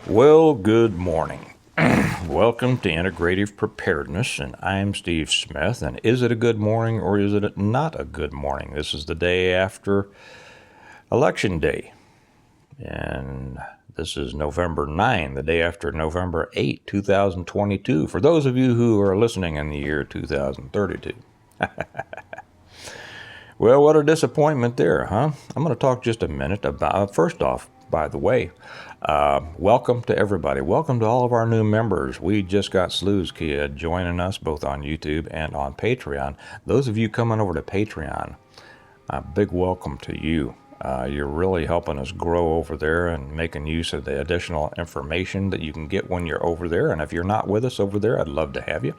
Well, good morning. Welcome to Integrative Preparedness, and I'm Steve Smith. And is it a good morning or is it not a good morning? This is the day after Election Day, and this is November 9, the day after November 8, 2022, for those of you who are listening in the year 2032. Well, what a disappointment there, huh? I'm going to talk just a minute about, first off, by the way, welcome to everybody. Welcome to all of our new members. We just got Slew's Kid joining us both on YouTube and on Patreon. Those of you coming over to Patreon, a big welcome to you. You're really helping us grow over there and making use of the additional information that you can get when you're over there. And if you're not with us over there, I'd love to have you.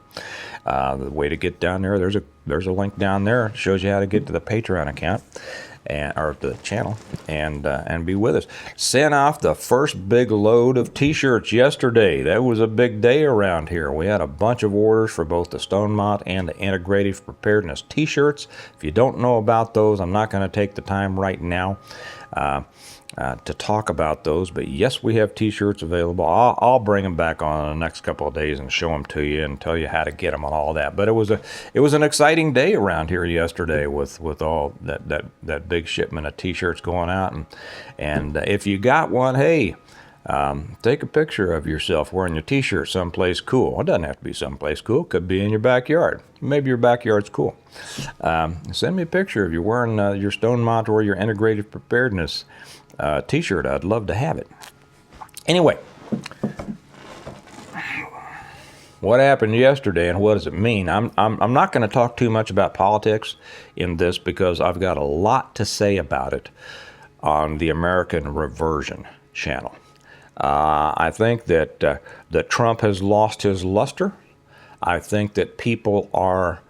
The way to get down there, there's a link down there. It shows you how to get to the Patreon account or the channel and be with us. Sent off the first big load of t-shirts yesterday. That was a big day around here. We had a bunch of orders for both the Stonemont and the Integrative Preparedness t-shirts. If you don't know about those, I'm not going to take the time right now to talk about those, but yes, we have t-shirts available. I'll bring them back on in the next couple of days and show them to you and tell you how to get them and all that. But it was an exciting day around here yesterday with all that big shipment of t-shirts going out, and if you got one, hey, take a picture of yourself wearing your t-shirt someplace cool. It doesn't have to be someplace cool. It could be in your backyard. Maybe your backyard's cool. Send me a picture if you're wearing your Stonemont or your Integrative Preparedness t-shirt. I'd love to have it. Anyway, what happened yesterday and what does it mean? I'm not going to talk too much about politics in this because I've got a lot to say about it on the American Reversion channel. I think that Trump has lost his luster. I think that people are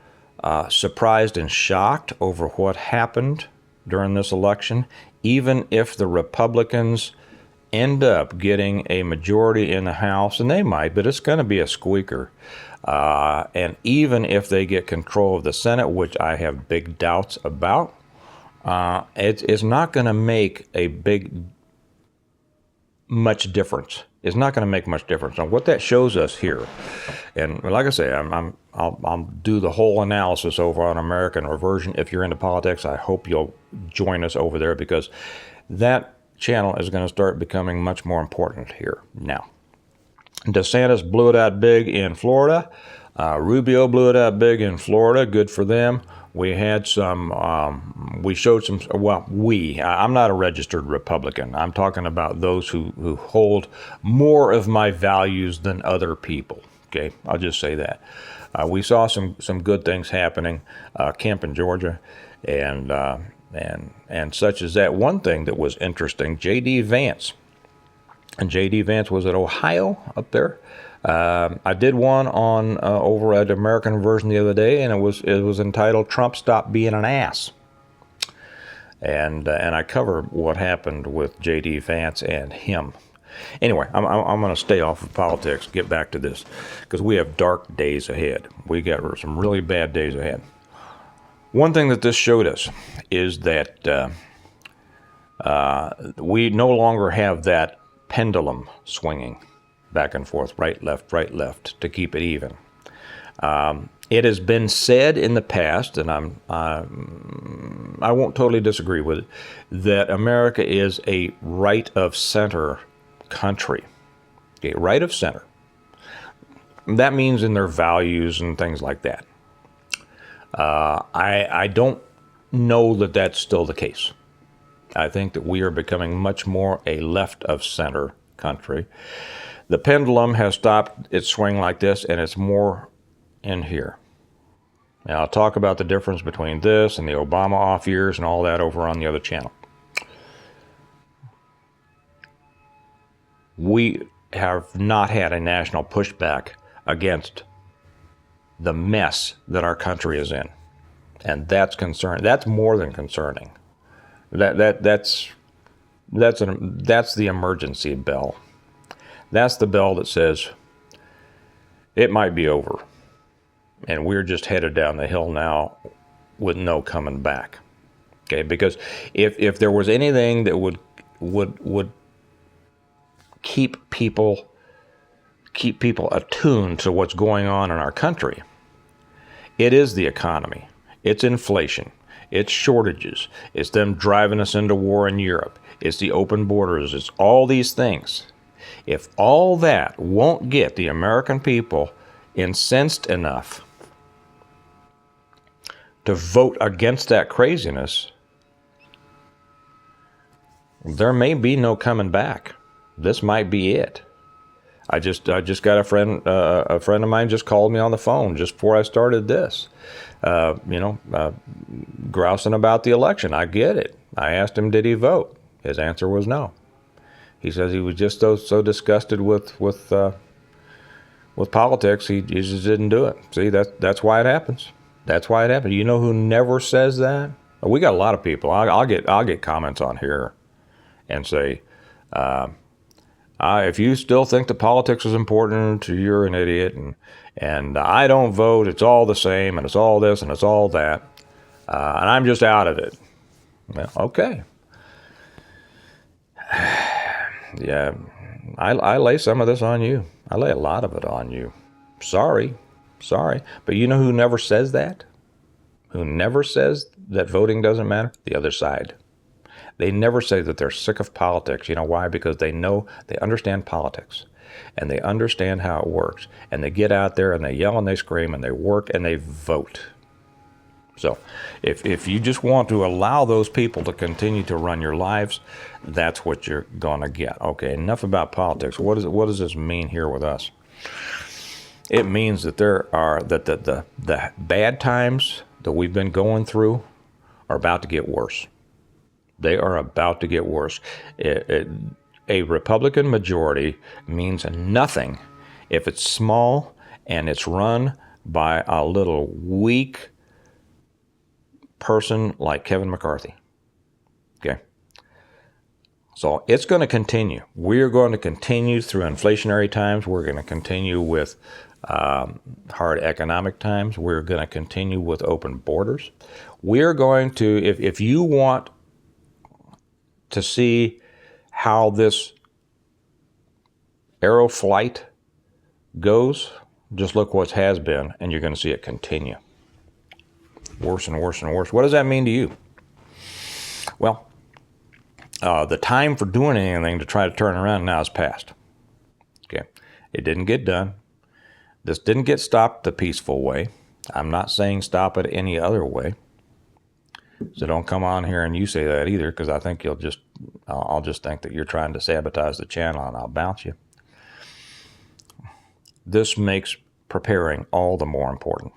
surprised and shocked over what happened during this election, even if the Republicans end up getting a majority in the House, and they might, but it's going to be a squeaker. And even if they get control of the Senate, which I have big doubts about, it's not going to make much difference. It's not going to make much difference. Now, what that shows us here, and like I say, I'll do the whole analysis over on American Reversion. If you're into politics, I hope you'll join us over there because that channel is going to start becoming much more important here now. DeSantis blew it out big in Florida. Rubio blew it out big in Florida. Good for them. We had we showed some, I'm not a registered Republican. I'm talking about those who hold more of my values than other people. Okay, I'll just say that. We saw some good things happening, Kemp in Georgia, and such as that. One thing that was interesting, J.D. Vance. And J.D. Vance was at Ohio up there. I did one on over at American Reversion the other day, and it was entitled "Trump Stop Being an Ass," and I cover what happened with J.D. Vance and him. Anyway, I'm going to stay off of politics. Get back to this because we have dark days ahead. We got some really bad days ahead. One thing that this showed us is that we no longer have that pendulum swinging back and forth, right, left, to keep it even. It has been said in the past, and I won't totally disagree with it, that America is a right of center country. Okay, right of center. That means in their values and things like that. I don't know that that's still the case. I think that we are becoming much more a left of center country. The pendulum has stopped its swing like this, and it's more in here. Now, I'll talk about the difference between this and the Obama off years and all that over on the other channel. We have not had a national pushback against the mess that our country is in. And that's concerning. That's more than concerning. That's the emergency bell. That's the bell that says it might be over, and we're just headed down the hill now with no coming back. Okay, because if there was anything that would keep people attuned to what's going on in our country. It is the economy. It's inflation. It's shortages. It's them driving us into war in Europe. It's the open borders. It's all these things. If all that won't get the American people incensed enough to vote against that craziness, there may be no coming back. This might be it. I just got a friend of mine just called me on the phone just before I started this, grousing about the election. I get it. I asked him, did he vote? His answer was no. He says he was just so disgusted with politics, he just didn't do it. See, that's why it happens. That's why it happens. You know who never says that? We got a lot of people. I'll get comments on here and say, if you still think that politics is important, you're an idiot, and I don't vote. It's all the same, and it's all this, and it's all that, and I'm just out of it. Well, okay. Yeah, I lay some of this on you. I lay a lot of it on you. Sorry. But you know who never says that? Who never says that voting doesn't matter? The other side. They never say that they're sick of politics. You know why? Because they understand politics, and they understand how it works, and they get out there and they yell and they scream and they work and they vote. So if you just want to allow those people to continue to run your lives, that's what you're going to get. Okay, enough about politics. What does this mean here with us? It means that the bad times that we've been going through are about to get worse. They are about to get worse. A Republican majority means nothing if it's small and it's run by a little weak person like Kevin McCarthy. Okay. So it's going to continue. We're going to continue through inflationary times. We're going to continue with hard economic times. We're going to continue with open borders. We're going to, if you want to see how this aero flight goes, just look what has been, and you're going to see it continue. Worse and worse and worse. What does that mean to you? Well, the time for doing anything to try to turn around now is past. Okay, it didn't get done. This didn't get stopped the peaceful way. I'm not saying stop it any other way. So don't come on here and you say that either, because I think I'll just think that you're trying to sabotage the channel, and I'll bounce you. This makes preparing all the more important.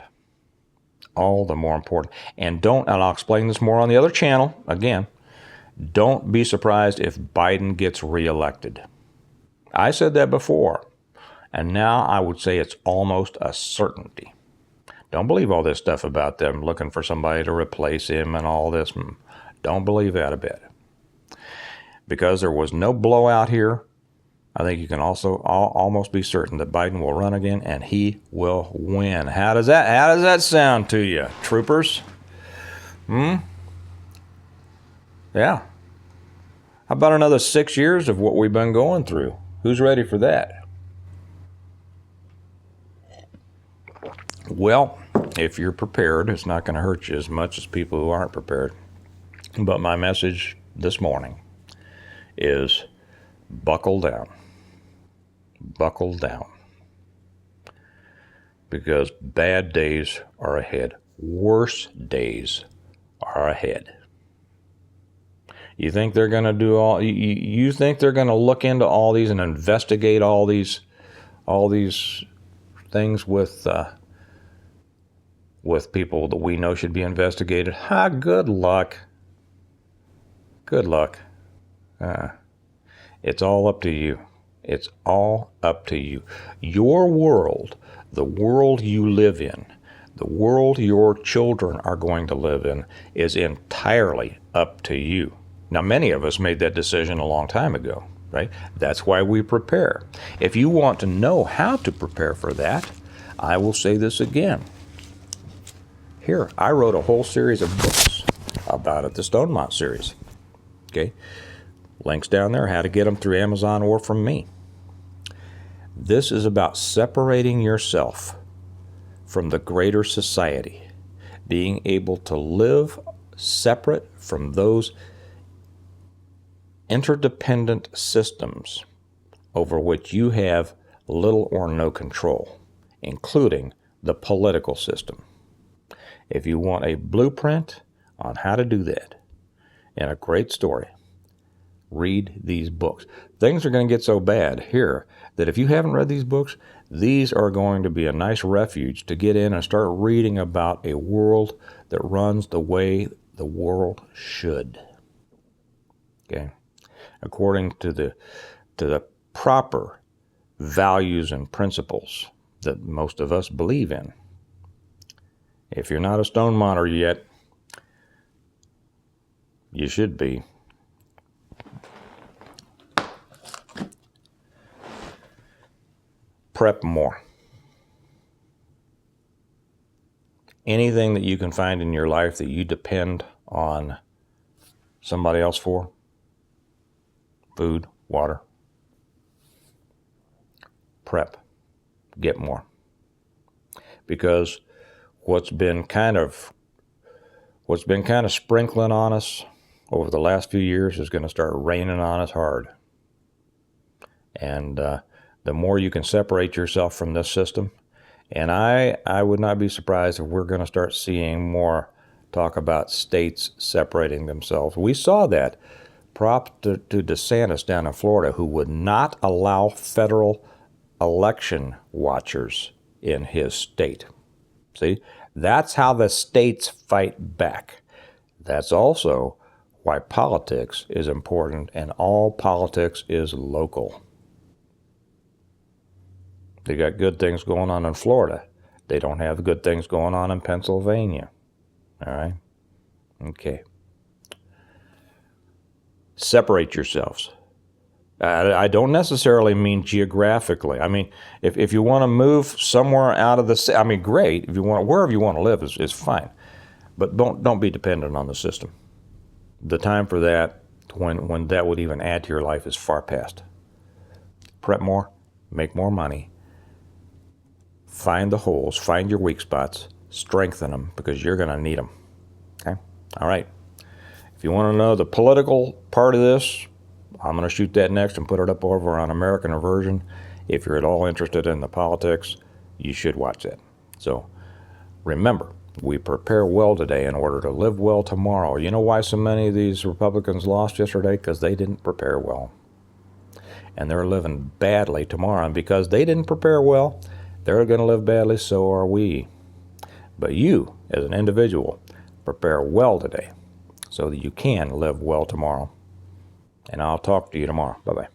All the more important. And I'll explain this more on the other channel. Again, don't be surprised if Biden gets reelected. I said that before, and now I would say it's almost a certainty. Don't believe all this stuff about them looking for somebody to replace him and all this. Don't believe that a bit. Because there was no blowout here, I think you can also almost be certain that Biden will run again and he will win. How does that sound to you, troopers? Yeah. How about another 6 years of what we've been going through? Who's ready for that? Well, if you're prepared, it's not going to hurt you as much as people who aren't prepared. But my message this morning is buckle down. Buckle down. Because bad days are ahead. Worse days are ahead. You think they're going to do all? You think they're going to look into all these and investigate all these things with people that we know should be investigated? Good luck. Good luck. It's all up to you. It's all up to you. Your world, the world you live in, the world your children are going to live in, is entirely up to you. Now, many of us made that decision a long time ago, right? That's why we prepare. If you want to know how to prepare for that, I will say this again. Here, I wrote a whole series of books about it, the Stonemont series. Okay? Links down there, how to get them through Amazon or from me. This is about separating yourself from the greater society, being able to live separate from those interdependent systems over which you have little or no control, including the political system. If you want a blueprint on how to do that and a great story, read these books. Things are going to get so bad here that if you haven't read these books, these are going to be a nice refuge to get in and start reading about a world that runs the way the world should. Okay? According to the proper values and principles that most of us believe in. If you're not a Stonemonter yet, you should be. Prep more. Anything that you can find in your life that you depend on somebody else for, food, water, prep, get more. Because what's been kind of sprinkling on us over the last few years is going to start raining on us hard. And the more you can separate yourself from this system, and I would not be surprised if we're going to start seeing more talk about states separating themselves. We saw that. Prop to DeSantis down in Florida, who would not allow federal election watchers in his state. See, that's how the states fight back. That's also why politics is important, and all politics is local. They got good things going on in Florida. They don't have good things going on in Pennsylvania. All right? Okay. Separate yourselves. I don't necessarily mean geographically. I mean, if you want to move somewhere out of the, I mean, great. If you want, wherever you want to live is fine, but don't be dependent on the system. The time for that, when that would even add to your life, is far past. Prep more, make more money, find the holes, find your weak spots, strengthen them, because you're going to need them. Okay? All right. If you want to know the political part of this, I'm going to shoot that next and put it up over on American Version. If you're at all interested in the politics, you should watch that. So remember, we prepare well today in order to live well tomorrow. You know why so many of these Republicans lost yesterday? Because they didn't prepare well. And they're living badly tomorrow. And because they didn't prepare well, they're going to live badly, so are we. But you, as an individual, prepare well today so that you can live well tomorrow. And I'll talk to you tomorrow. Bye-bye.